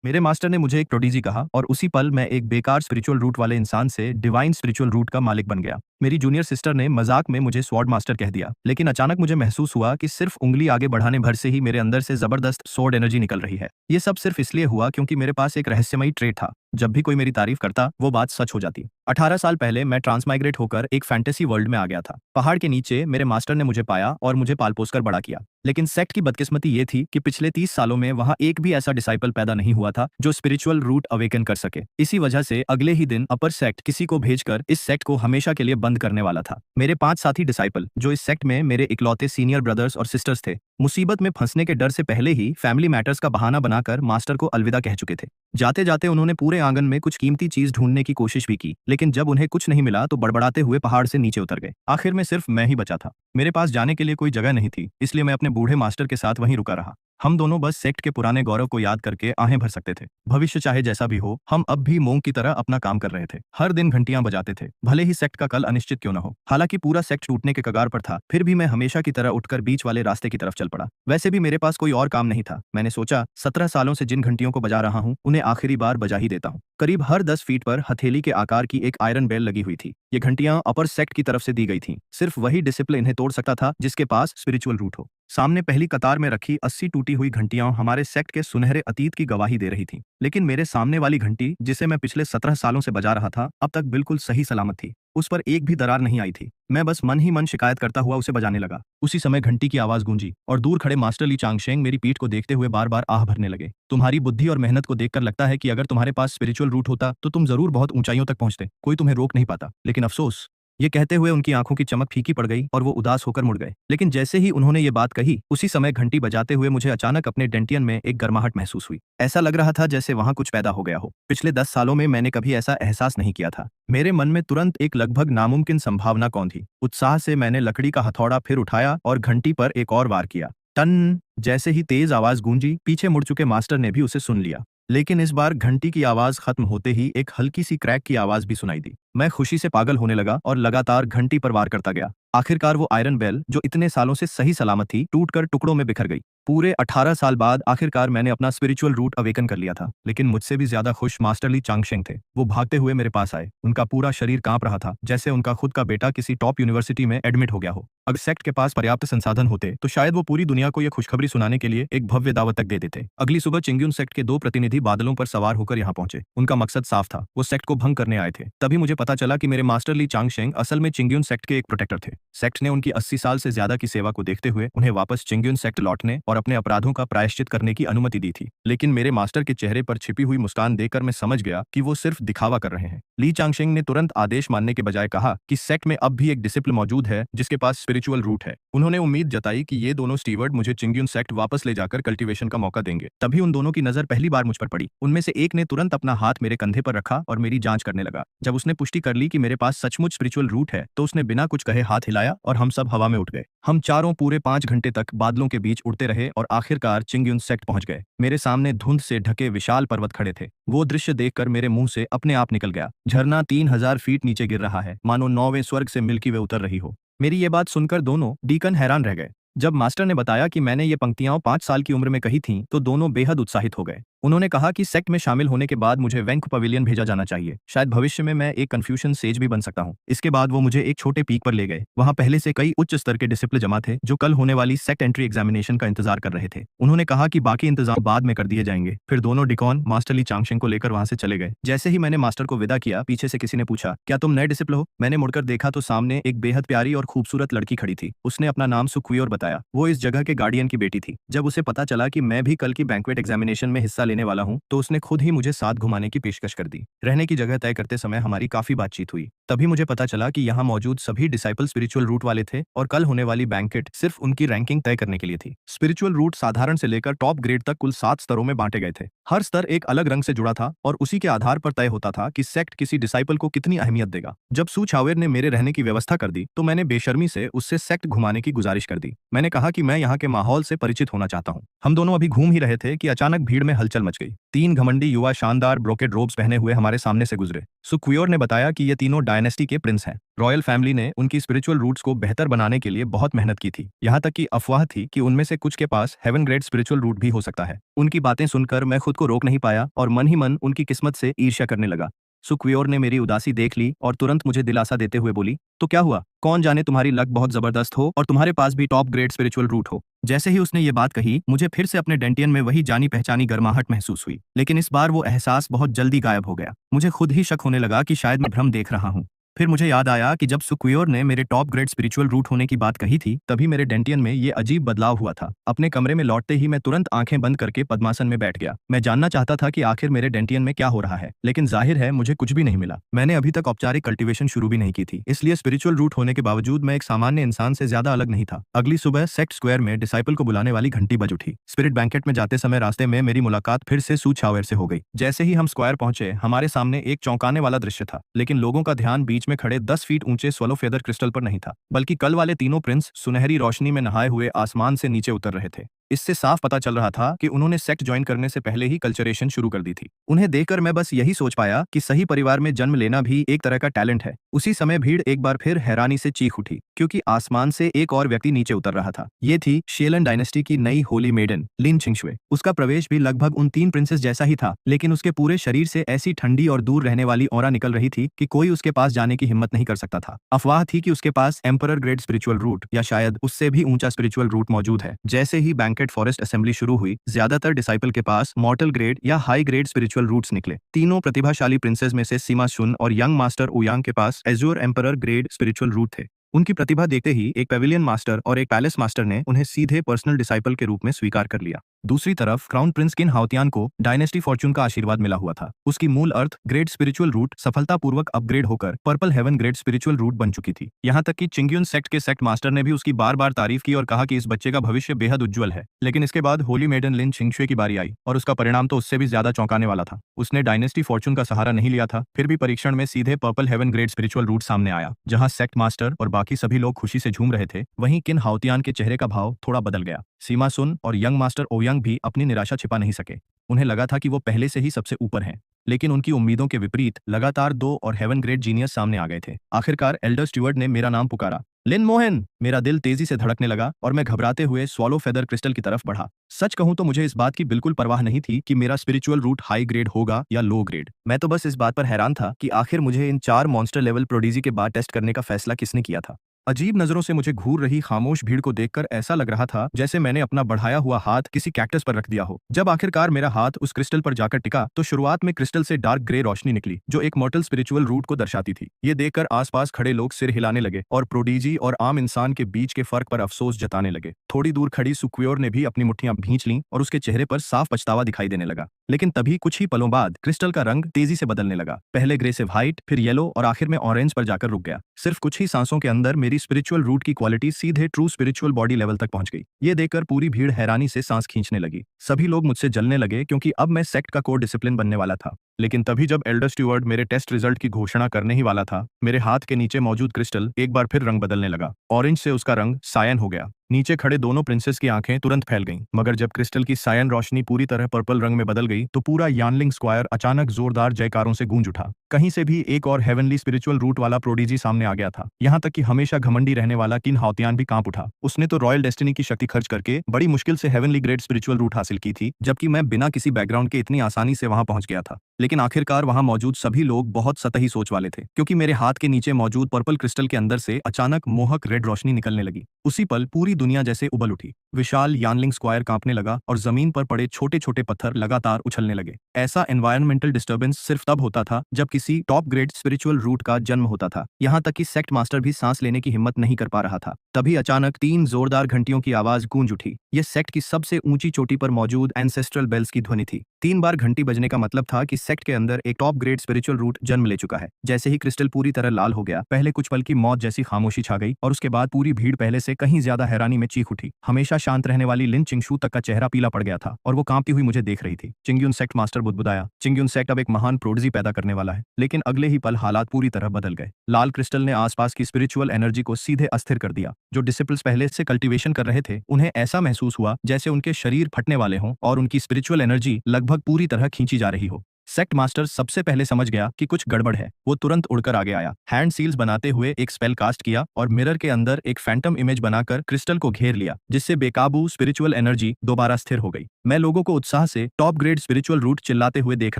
मेरे मास्टर ने मुझे एक प्रोडिजी कहा और उसी पल मैं एक बेकार स्पिरिचुअल रूट वाले इंसान से डिवाइन स्पिरिचुअल रूट का मालिक बन गया। मेरी जूनियर सिस्टर ने मजाक में मुझे स्वॉर्ड मास्टर कह दिया, लेकिन अचानक मुझे महसूस हुआ कि सिर्फ उंगली आगे बढ़ाने भर से ही मेरे अंदर से जबरदस्त स्वॉर्ड एनर्जी निकल रही है। ये सब सिर्फ इसलिए हुआ क्योंकि मेरे पास एक रहस्यमयी ट्रेट था। जब भी कोई मेरी तारीफ करता वो बात सच हो जाती। 18 साल पहले मैं ट्रांसमाइग्रेट होकर एक फैंटेसी वर्ल्ड में आ गया था। पहाड़ के नीचे मेरे मास्टर ने मुझे पाया और मुझे पाल पोस कर बड़ा किया। लेकिन सेक्ट की बदकिस्मती ये थी कि पिछले 30 सालों में वहां एक भी ऐसा डिसाइपल पैदा नहीं हुआ था जो स्पिरिचुअल रूट अवेकन कर सके। इसी वजह से अगले ही दिन अपर सेक्ट किसी को भेजकर इस सेक्ट को हमेशा के लिए बंद करने वाला था। मेरे 5 साथी डिसाइपल, जो इस सेक्ट में मेरे इकलौते सीनियर ब्रदर्स और सिस्टर्स थे, मुसीबत में फंसने के डर से पहले ही फैमिली मैटर्स का बहाना बनाकर मास्टर को अलविदा कह चुके थे। जाते जाते उन्होंने पूरे आंगन में कुछ कीमती चीज ढूंढने की कोशिश भी की, लेकिन जब उन्हें कुछ नहीं मिला तो बड़बड़ाते हुए पहाड़ से नीचे उतर गए। आखिर में सिर्फ मैं ही बचा था। मेरे पास जाने के लिए कोई जगह नहीं थी, इसलिए मैं अपने बूढ़े मास्टर के साथ वहीं रुका रहा। हम दोनों बस सेक्ट के पुराने गौरव को याद करके आहें भर सकते थे। भविष्य चाहे जैसा भी हो, हम अब भी मोंग की तरह अपना काम कर रहे थे। हर दिन घंटियां बजाते थे, भले ही सेक्ट का कल अनिश्चित क्यों न हो। हालांकि पूरा सेक्ट टूटने के कगार पर था, फिर भी मैं हमेशा की तरह उठकर बीच वाले रास्ते की तरफ चल पड़ा। वैसे भी मेरे पास कोई और काम नहीं था। मैंने सोचा 17 सालों से जिन घंटियों को बजा रहा हूं उन्हें आखिरी बार बजा ही देता हूं। करीब हर 10 फीट पर हथेली के आकार की एक आयरन बेल लगी हुई थी। ये घंटियां अपर सेक्ट की तरफ से दी गई थीं। सिर्फ वही डिसिप्लिन इन्हें तोड़ सकता था जिसके पास स्पिरिचुअल रूट हो। सामने पहली कतार में रखी 80 टूटी हुई घंटियां हमारे सेक्ट के सुनहरे अतीत की गवाही दे रही थीं। लेकिन मेरे सामने वाली घंटी, जिसे मैं पिछले 17 सालों से बजा रहा था, अब तक बिल्कुल सही सलामत थी। उस पर एक भी दरार नहीं आई थी। मैं बस मन ही मन शिकायत करता हुआ उसे बजाने लगा। उसी समय घंटी की आवाज गूंजी और दूर खड़े मास्टर ली चांगशेंग मेरी पीठ को देखते हुए बार बार आह भरने लगे। तुम्हारी बुद्धि और मेहनत को देखकर लगता है कि अगर तुम्हारे पास स्पिरिचुअल रूट होता तो तुम जरूर बहुत ऊंचाइयों तक पहुंचते। कोई तुम्हें रोक नहीं पाता। लेकिन अफसोस। ये कहते हुए उनकी आंखों की चमक फीकी पड़ गई और वो उदास होकर मुड़ गए। लेकिन जैसे ही उन्होंने ये बात कही, उसी समय घंटी बजाते हुए मुझे अचानक अपने डेंटियन में एक गर्माहट महसूस हुई। ऐसा लग रहा था जैसे वहां कुछ पैदा हो गया हो। पिछले 10 सालों में मैंने कभी ऐसा एहसास नहीं किया था। मेरे मन में तुरंत एक लगभग नामुमकिन संभावना कौन थी। उत्साह से मैंने लकड़ी का हथौड़ा फिर उठाया और घंटी पर एक और वार किया। टन। जैसे ही तेज आवाज गूंजी, पीछे मुड़ चुके मास्टर ने भी उसे सुन लिया। लेकिन इस बार घंटी की आवाज खत्म होते ही एक हल्की सी क्रैक की आवाज भी सुनाई दी। मैं खुशी से पागल होने लगा और लगातार घंटी पर वार करता गया। आखिरकार वो आयरन बेल, जो इतने सालों से सही सलामत थी, टूटकर टुकड़ों में बिखर गई। पूरे 18 साल बाद आखिरकार मैंने अपना स्पिरिचुअल रूट अवेकन कर लिया था। लेकिन मुझसे भी ज्यादा खुश मास्टर ली चांगशेंग थे। वो भागते हुए मेरे पास आए। उनका पूरा शरीर कांप रहा था, जैसे उनका खुद का बेटा किसी टॉप यूनिवर्सिटी में एडमिट हो गया हो। अगर सेक्ट के पास पर्याप्त संसाधन होते तो शायद वो पूरी दुनिया को यह खुशखबरी सुनाने के लिए एक भव्य दावत तक दे देते। अगली सुबह चिंग्यून सेक्ट के 2 प्रतिनिधि बादलों पर सवार होकर यहाँ पहुंचे। उनका मकसद साफ था, वो सेक्ट को भंग करने आए थे। तभी मुझे पता चला कि मेरे मास्टर ली चांगशेंग असल में चिंग्यून सेक्ट के एक प्रोटेक्टर थे। सेक्ट ने उनकी 80 साल से ज्यादा की सेवा को देखते हुए उन्हें वापस चिंग्यून सेक्ट लौटने और अपने अपराधों का प्रायश्चित करने की अनुमति दी थी। लेकिन मेरे मास्टर के चेहरे पर छिपी हुई मुस्कान देखकर मैं समझ गया कि वो सिर्फ दिखावा कर रहे हैं। ली चांगशेंग ने तुरंत आदेश मानने के बजाय कहा कि सेक्ट में अब भी एक डिसिप्लिन मौजूद है जिसके पास स्पिरिचुअल रूट है। उन्होंने उम्मीद जताई कि ये दोनों स्टीवर्ड मुझे चिंग्यून सेक्ट वापस ले जाकर कल्टीवेशन का मौका देंगे। तभी उन दोनों की नजर पहली बार मुझ पर पड़ी। उनमें से एक ने तुरंत अपना हाथ मेरे कंधे पर रखा और मेरी जांच करने लगा। जब उसने पुष्टि कर ली कि मेरे पास सचमुच स्पिरिचुअल रूट है, तो उसने बिना कुछ कहे हाथ हिलाया और हम सब हवा में उठ गए। हम चारों पूरे 5 घंटे तक बादलों के बीच उड़ते रहे और आखिरकार चिंग्यून सेक्ट पहुंच गए। मेरे सामने धुंध से ढके विशाल पर्वत खड़े थे। वो दृश्य देखकर मेरे मुंह से अपने आप निकल गया। झरना 3000 फीट नीचे गिर रहा है, मानो 9वें स्वर्ग से मिल्की वे उतर रही हो। मेरी ये बात सुनकर दोनों डीकन हैरान रह गए। जब मास्टर ने बताया कि मैंने ये पंक्तियां 5 साल की उम्र में कही थीं, तो दोनों बेहद उत्साहित हो गए। उन्होंने कहा कि सेक्ट में शामिल होने के बाद मुझे वैंक पवेलियन भेजा जाना चाहिए। शायद भविष्य में मैं एक कन्फ्यूशन सेज भी बन सकता हूँ। इसके बाद वो मुझे एक छोटे पीक पर ले गए। वहाँ पहले से कई उच्च स्तर के डिसिप्लिन जमा थे जो कल होने वाली सेक्ट एंट्री एग्जामिनेशन का इंतजार कर रहे थे। उन्होंने कहा कि बाकी इंतजाम बाद में कर दिए जाएंगे। फिर दोनों डिकॉन मास्टर ली चांगशेंग को लेकर वहां से चले गए। जैसे ही मैंने मास्टर को विदा किया, पीछे से किसी ने पूछा, क्या तुम नए डिसिप्लिन हो? मैंने मुड़कर देखा तो सामने एक बेहद प्यारी और खूबसूरत लड़की खड़ी थी। उसने अपना नाम सुक्वियोर बताया। वो इस जगह के गार्डियन की बेटी थी। जब उसे पता चला कि मैं भी कल की बैंक्वेट एग्जामिनेशन में हिस्सा लेने वाला हूँ, तो उसने खुद ही मुझे साथ घुमाने की पेशकश कर दी। रहने की जगह तय करते समय हमारी काफी बातचीत हुई। तभी मुझे पता चला कि यहाँ मौजूद सभी डिसाइपल स्पिरिचुअल रूट वाले थे और कल होने वाली बैंकेट सिर्फ उनकी रैंकिंग तय करने के लिए थी। स्पिरिचुअल रूट साधारण से लेकर टॉप ग्रेड तक कुल 7 स्तरों में बांटे गए थे। हर स्तर एक अलग रंग से जुड़ा था और उसी के आधार पर तय होता था कि सेक्ट किसी डिसाइपल को कितनी अहमियत देगा। जब सू छावेर ने मेरे रहने की व्यवस्था कर दी, तो मैंने बेशर्मी से उससे सेक्ट घुमाने की गुजारिश कर दी। मैंने कहा कि मैं यहाँ के माहौल से परिचित होना चाहता हूँ। हम दोनों अभी घूम ही रहे थे कि अचानक भीड़ में हलचल मच गई। 3 घमंडी युवा शानदार ब्रोकेड रोब्स पहने हुए हमारे सामने से गुजरे। सुक्वियोर ने बताया कि ये तीनों डायनेस्टी के प्रिंस हैं। रॉयल फैमिली ने उनकी स्पिरिचुअल रूट्स को बेहतर बनाने के लिए बहुत मेहनत की थी। यहाँ तक कि अफवाह थी कि उनमें से कुछ के पास हेवन ग्रेड स्पिरिचुअल रूट भी हो सकता है। उनकी बातें सुनकर मैं खुद को रोक नहीं पाया और मन ही मन उनकी किस्मत से ईर्ष्या करने लगा। सुक्वियोर ने मेरी उदासी देख ली और तुरंत मुझे दिलासा देते हुए बोली, तो क्या हुआ? कौन जाने तुम्हारी लक बहुत जबरदस्त हो और तुम्हारे पास भी टॉप ग्रेड स्पिरिचुअल रूट हो। जैसे ही उसने ये बात कही, मुझे फिर से अपने डेंटियन में वही जानी पहचानी गर्माहट महसूस हुई, लेकिन इस बार वो एहसास बहुत जल्दी गायब हो गया। मुझे खुद ही शक होने लगा कि शायद मैं भ्रम देख रहा हूँ। फिर मुझे याद आया कि जब सुक्वियोर ने मेरे टॉप ग्रेड स्पिरिचुअल रूट होने की बात कही थी, तभी मेरे डेंटियन में ये अजीब बदलाव हुआ था। अपने कमरे में लौटते ही मैं तुरंत आंखें बंद करके पद्मासन में बैठ गया। मैं जानना चाहता था कि आखिर मेरे डेंटियन में क्या हो रहा है, लेकिन जाहिर है मुझे कुछ भी नहीं मिला। मैंने अभी तक औपचारिक कल्टीवेशन शुरू भी नहीं की थी, इसलिए स्पिरिचुअल रूट होने के बावजूद मैं एक सामान्य इंसान से ज्यादा अलग नहीं था। अगली सुबह सेक्ट स्क्वायर में डिसाइपल को बुलाने वाली घंटी बज उठी। स्पिरिट बैंकेट में जाते समय रास्ते में मेरी मुलाकात फिर से सू छावेर से हो गई। जैसे ही हम स्क्वायर पहुंचे, हमारे सामने एक चौंकाने वाला दृश्य था, लेकिन लोगों का ध्यान बीच में खड़े 10 फीट ऊंचे स्वलो फेदर क्रिस्टल पर नहीं था, बल्कि कल वाले तीनों प्रिंस सुनहरी रोशनी में नहाए हुए आसमान से नीचे उतर रहे थे। इससे साफ पता चल रहा था कि उन्होंने सेक्ट ज्वाइन करने से पहले ही कल्चरेशन शुरू कर दी थी। उन्हें देखकर मैं बस यही सोच पाया कि सही परिवार में जन्म लेना भी एक तरह का टैलेंट है। उसी समय भीड़ एक बार फिर हैरानी से चीख उठी, क्योंकि आसमान से एक और व्यक्ति नीचे उतर रहा था। ये थी शेलन डायनेस्टी की नई होली मेडन लिन छिंगशुए। उसका प्रवेश भी लगभग उन 3 प्रिंसेस जैसा ही था, लेकिन उसके पूरे शरीर से ऐसी ठंडी और दूर रहने वाली ऑरा निकल रही थी कि कोई उसके पास जाने की हिम्मत नहीं कर सकता था। अफवाह थी कि उसके पास एम्परर ग्रेड स्पिरिचुअल रूट या शायद उससे भी ऊंचा स्पिरिचुअल रूट मौजूद है। जैसे ही बैंकेट फॉरेस्ट असेंबली शुरू हुई, ज्यादातर डिसाइपल के पास मॉर्टल ग्रेड या हाई ग्रेड स्पिरिचुअल रूट्स निकले। तीनों प्रतिभाशाली प्रिंसेस में से सीमा शुन और यंग मास्टर ओयांग के पास azure emperor grade spiritual root थे। उनकी प्रतिभा देखते ही एक पेविलियन मास्टर और एक पैलेस मास्टर ने उन्हें सीधे पर्सनल डिसाइपल के रूप में स्वीकार कर लिया। दूसरी तरफ क्राउन प्रिंस किन हाउतियान को डायनेस्टी फॉर्च्यून का आशीर्वाद मिला हुआ था। उसकी मूल अर्थ ग्रेड स्पिरिचुअल रूट सफलतापूर्वक अपग्रेड होकर purple heaven grade spiritual root बन चुकी थी। यहाँ तक कि चिंग्युन सेक्ट के सेक्ट मास्टर ने भी उसकी बार बार तारीफ की और कहा कि इस बच्चे का भविष्य बेहद उज्जवल है। लेकिन इसके बाद होली मेडन लिन छिंगशुए की बारी आई और उसका परिणाम तो उससे भी ज्यादा चौंकाने वाला था। उसने डायनेस्टी फॉर्च्यून का सहारा नहीं लिया था, फिर भी परीक्षण में सीधे purple heaven grade spiritual root सामने आया। जहाँ सेक्ट मास्टर और बाकी सभी लोग खुशी से झूम रहे थे, वहीं किन हाउतियान के चेहरे का भाव थोड़ा बदल गया। सीमा सुन और यंग मास्टर ओयंग भी अपनी निराशा छिपा नहीं सके। उन्हें लगा था कि वो पहले से ही सबसे ऊपर हैं, लेकिन उनकी उम्मीदों के विपरीत लगातार 2 और हेवन ग्रेड जीनियस सामने आ गए थे। आखिरकार एल्डर स्टुअर्ट ने मेरा नाम पुकारा, लिन मोहन। मेरा दिल तेजी से धड़कने लगा और मैं घबराते हुए स्वॉलो फेदर क्रिस्टल की तरफ बढ़ा। सच कहूं तो मुझे इस बात की बिल्कुल परवाह नहीं थी कि मेरा स्पिरिचुअल रूट हाई ग्रेड होगा या लो ग्रेड। मैं तो बस इस बात पर हैरान था कि आखिर मुझे इन 4 मॉन्स्टर लेवल प्रोडिजी के बाद टेस्ट करने का फैसला किसने किया था। अजीब नजरों से मुझे घूर रही खामोश भीड़ को देखकर ऐसा लग रहा था जैसे मैंने अपना बढ़ाया हुआ हाथ किसी कैक्टस पर रख दिया हो। जब आखिरकार मेरा हाथ उस क्रिस्टल पर जाकर टिका, तो शुरुआत में क्रिस्टल से डार्क ग्रे रोशनी निकली, जो एक मॉर्टल स्पिरिचुअल रूट को दर्शाती थी। ये देखकर आसपास खड़े लोग सिर हिलाने लगे और प्रोडिजी और आम इंसान के बीच के फर्क पर अफसोस जताने लगे। थोड़ी दूर खड़ी सुक्वियोर ने भी अपनी मुट्ठियां भींच लीं और उसके चेहरे पर साफ पछतावा दिखाई देने लगा। लेकिन तभी कुछ ही पलों बाद क्रिस्टल का रंग तेजी से बदलने लगा। पहले ग्रे से व्हाइट, फिर येलो और आखिर में ऑरेंज पर जाकर रुक गया। सिर्फ कुछ ही सांसों के अंदर मेरी स्पिरिचुअल रूट की क्वालिटी सीधे ट्रू स्पिरिचुअल बॉडी लेवल तक पहुंच गई। ये देखकर पूरी भीड़ हैरानी से सांस खींचने लगी। सभी लोग मुझसे जलने लगे क्योंकि अब मैं सेक्ट का कोर डिसिप्लिन बनने वाला था। लेकिन तभी जब एल्डर स्टुअर्ट मेरे टेस्ट रिजल्ट की घोषणा करने ही वाला था, मेरे हाथ के नीचे मौजूद क्रिस्टल एक बार फिर रंग बदलने लगा। ऑरेंज से उसका रंग सायन हो गया। नीचे खड़े दोनों प्रिंसेस की आंखें तुरंत फैल गईं, मगर जब क्रिस्टल की सायन रोशनी पूरी तरह पर्पल रंग में बदल गई, तो पूरा यानलिंग स्क्वायर अचानक जोरदार जयकारों से गूंज उठा। कहीं से भी एक और हेवनली स्पिरिचुअल रूट वाला प्रोडिजी सामने आ गया था। यहाँ तक कि हमेशा घमंडी रहने वाला किन हाउतियान भी कांप उठा। उसने तो रॉयल डेस्टिनी की शक्ति खर्च करके बड़ी मुश्किल से हेवनली ग्रेड स्पिरिचुअल रूट हासिल की थी, जबकि मैं बिना किसी बैकग्राउंड के इतनी आसानी से वहां पहुंच गया था। लेकिन आखिरकार वहां मौजूद सभी लोग बहुत सतही सोच वाले थे, क्योंकि मेरे हाथ के नीचे मौजूद पर्पल क्रिस्टल के अंदर से अचानक मोहक रेड रोशनी निकलने लगी। उसी पल पूरी दुनिया जैसे उबल उठी। विशाल यानलिंग स्क्वायर कांपने लगा और जमीन पर पड़े छोटे छोटे पत्थर लगातार उछलने लगे। ऐसा एनवायरमेंटल डिस्टर्बेंस सिर्फ तब होता था जब किसी टॉप ग्रेड स्पिरिचुअल रूट का जन्म होता था। यहाँ तक कि सेक्ट मास्टर भी सांस लेने की हिम्मत नहीं कर पा रहा था। तभी अचानक 3 जोरदार घंटियों की आवाज गूंज उठी। यह सेक्ट की सबसे ऊंची चोटी पर मौजूद एंसेस्ट्रल बेल्स की ध्वनि थी। 3 बार घंटी बजने का मतलब था कि सेक्ट के अंदर एक टॉप ग्रेड स्पिरिचुअल रूट जन्म ले चुका है। जैसे ही क्रिस्टल पूरी तरह लाल हो गया, पहले कुछ पल की मौत जैसी खामोशी छा गई और उसके बाद पूरी भीड़ पहले से कहीं ज्यादा हैरानी में चीख उठी। हमेशा शांत रहने वाली लिन चिंगशू तक का चेहरा पीला पड़ गया था और वो कांपती हुई मुझे देख रही थी। चिंगयुन सेक्ट मास्टर बुदबुदाया, चिंगयुन सेक्ट अब एक महान प्रोडिजी पैदा करने वाला है। लेकिन अगले ही पल हालात पूरी तरह बदल गए। लाल क्रिस्टल ने आसपास की स्पिरिचुअल एनर्जी को सीधे अस्थिर कर दिया। जो डिसिपल्स पहले से कल्टीवेशन कर रहे थे, उन्हें ऐसा महसूस हुआ जैसे उनके शरीर फटने वाले हों और उनकी स्पिरिचुअल एनर्जी लगभग पूरी तरह खींची जा रही हो। सेक्ट मास्टर सबसे पहले समझ गया कि कुछ गड़बड़ है। वो तुरंत उड़कर आगे आया, हैंड सील्स बनाते हुए एक स्पेल कास्ट किया और मिरर के अंदर एक फैंटम इमेज बनाकर क्रिस्टल को घेर लिया, जिससे बेकाबू स्पिरिचुअल एनर्जी दोबारा स्थिर हो गई। मैं लोगों को उत्साह से टॉप ग्रेड स्पिरिचुअल रूट चिल्लाते हुए देख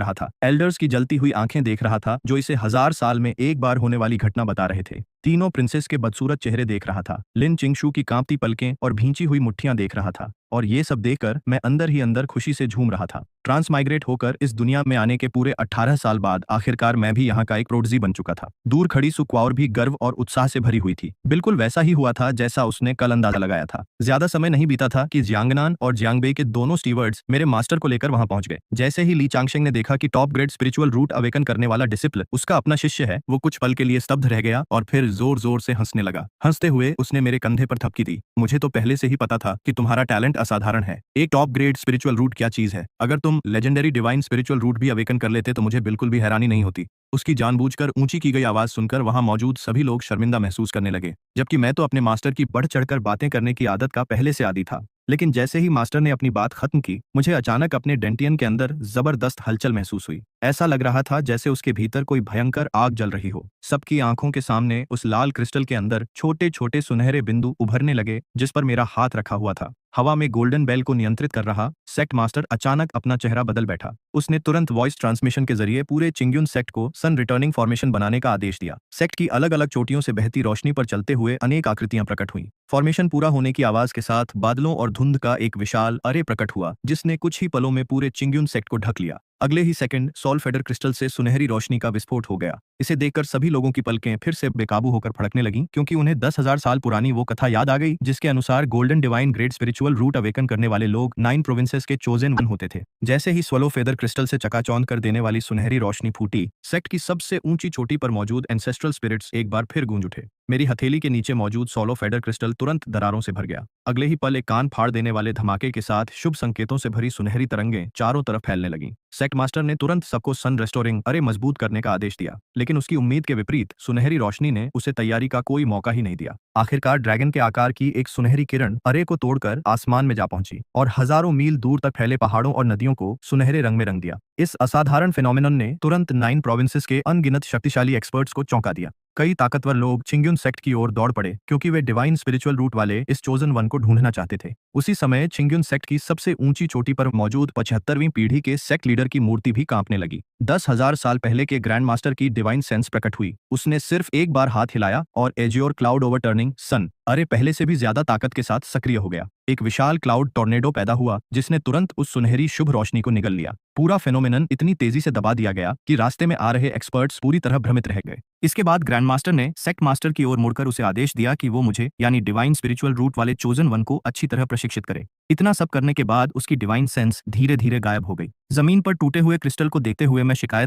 रहा था। एल्डर्स की जलती हुई आंखें देख रहा था, जो इसे 1000 साल में एक बार होने वाली घटना बता रहे थे। तीनों प्रिंसेस के बदसूरत चेहरे देख रहा था, लिन चिंगशू की कांपती पलकें और भींची हुई मुट्ठियां देख रहा था। और ये सब देखकर मैं अंदर ही अंदर खुशी से झूम रहा था। ट्रांसमाइग्रेट होकर इस दुनिया में आने के पूरे 18 साल बाद आखिरकार मैं भी यहाँ का एक प्रोडजी बन चुका था। दूर खड़ी सुक्वाओर भी गर्व और उत्साह से भरी हुई थी। बिल्कुल वैसा ही हुआ था जैसा उसने कल अंदाजा लगाया था। ज्यादा समय नहीं बीता था कि जियांगनान और जियांगबे के दोनों स्टीवर्ड्स मेरे मास्टर को लेकर वहां पहुंच गए। जैसे ही ली चांगशेंग ने देखा कि top grade spiritual root awaken करने वाला डिसिपल उसका अपना शिष्य है, वो कुछ पल के लिए स्तब्ध रह गया और फिर जोर जोर से हंसने लगा। हंसते हुए उसने मेरे कंधे पर थपकी दी। मुझे तो पहले से ही पता था कि तुम्हारा टैलेंट असाधारण है। एक टॉप ग्रेड स्पिरिचुअल रूट क्या चीज है। अगर तुम लेजेंडरी डिवाइन स्पिरिचुअल रूट भी अवेकन कर लेते तो मुझे बिल्कुल भी हैरानी नहीं होती। उसकी जानबूझकर ऊंची की गई आवाज सुनकर वहां मौजूद सभी लोग शर्मिंदा महसूस करने लगे, जबकि मैं तो अपने मास्टर की बढ़ चढ़कर बातें करने की आदत का पहले से आदी था। लेकिन जैसे ही मास्टर ने अपनी बात खत्म की, मुझे अचानक अपने डेंटियन के अंदर जबरदस्त हलचल महसूस हुई। ऐसा लग रहा था जैसे उसके भीतर कोई भयंकर आग जल रही हो। सबकी आंखों के सामने उस लाल क्रिस्टल के अंदर छोटे छोटे सुनहरे बिंदु उभरने लगे, जिस पर मेरा हाथ रखा हुआ था। हवा में गोल्डन बेल को नियंत्रित कर रहा सेक्ट मास्टर अचानक अपना चेहरा बदल बैठा। उसने तुरंत वॉइस ट्रांसमिशन के जरिए पूरे चिंगयुन सेक्ट को सन रिटर्निंग फॉर्मेशन बनाने का आदेश दिया। सेक्ट की अलग अलग चोटियों से बहती रोशनी पर चलते हुए अनेक आकृतियां प्रकट हुई। फॉर्मेशन पूरा होने की आवाज के साथ बादलों और धुंध का एक विशाल अरे प्रकट हुआ, जिसने कुछ ही पलों में पूरे चिंगयुन सेक्ट को ढक लिया। अगले ही सेकंड सॉल फेडर क्रिस्टल से सुनहरी रोशनी का विस्फोट हो गया। इसे देखकर सभी लोगों की पलकें फिर से बेकाबू होकर फड़कने लगीं, क्योंकि उन्हें 10,000 साल पुरानी वो कथा याद आ गई जिसके अनुसार golden divine great spiritual root awaken करने वाले लोग 9 प्रोविंसेस के चोजन वन होते थे। जैसे ही स्वलो फेदर क्रिस्टल से चकाचौंध कर देने वाली सुनहरी रोशनी फूटी, सेक्ट की सबसे ऊंची चोटी पर मौजूद एंसेस्ट्रल स्पिरिट्स एक बार फिर गूंज उठे। मेरी हथेली के नीचे मौजूद सोलो फेडर क्रिस्टल तुरंत दरारों से भर गया। अगले ही पल एक कान फाड़ देने वाले धमाके के साथ शुभ संकेतों से भरी सुनहरी तरंगें चारों तरफ फैलने लगीं। सेक्ट मास्टर ने तुरंत सबको सन रेस्टोरिंग अरे मजबूत करने का आदेश दिया, लेकिन उसकी उम्मीद के विपरीत सुनहरी रोशनी ने उसे तैयारी का कोई मौका ही नहीं दिया। आखिरकार ड्रैगन के आकार की एक सुनहरी किरण अरे को तोड़कर आसमान में जा पहुंची और हजारों मील दूर तक फैले पहाड़ों और नदियों को सुनहरे रंग में रंग दिया। इस असाधारण फिनोमिनन ने तुरंत 9 प्रोविंसेस के अनगिनत शक्तिशाली एक्सपर्ट्स को चौंका दिया। कई ताकतवर लोग चिंगयुन सेक्ट की ओर दौड़ पड़े, क्योंकि वे डिवाइन स्पिरिचुअल रूट वाले इस चोजन वन को ढूंढना चाहते थे। उसी समय चिंगयुन सेक्ट की सबसे ऊंची चोटी पर मौजूद 75वीं पीढ़ी के सेक्ट लीडर की मूर्ति भी कांपने लगी। 10,000 साल पहले के ग्रैंड मास्टर की डिवाइन सेंस प्रकट हुई। उसने सिर्फ एक बार हाथ हिलाया और एजियोर क्लाउड ओवरटर्निंग सन अरे पहले से भी ज्यादा ताकत के साथ सक्रिय हो गया। एक विशाल क्लाउड टॉर्नेडो पैदा हुआ, जिसने तुरंत उस सुनहरी शुभ रोशनी को निगल लिया। पूरा फेनोमेनन इतनी तेजी से दबा दिया गया कि रास्ते में आ रहे एक्सपर्ट्स पूरी तरह भ्रमित रह गए। इसके बाद ग्रैंड मास्टर ने सेक्ट मास्टर की ओर मुड़कर उसे आदेश दिया कि वो मुझे यानी डिवाइन स्पिरिचुअल रूट वाले चोजन वन को अच्छी तरह प्रशिक्षित करे। इतना सब करने के बाद उसकी डिवाइन सेंस धीरे धीरे गायब हो गई। जमीन पर टूटे हुए क्रिस्टल को देखते हुए मैं शिकायत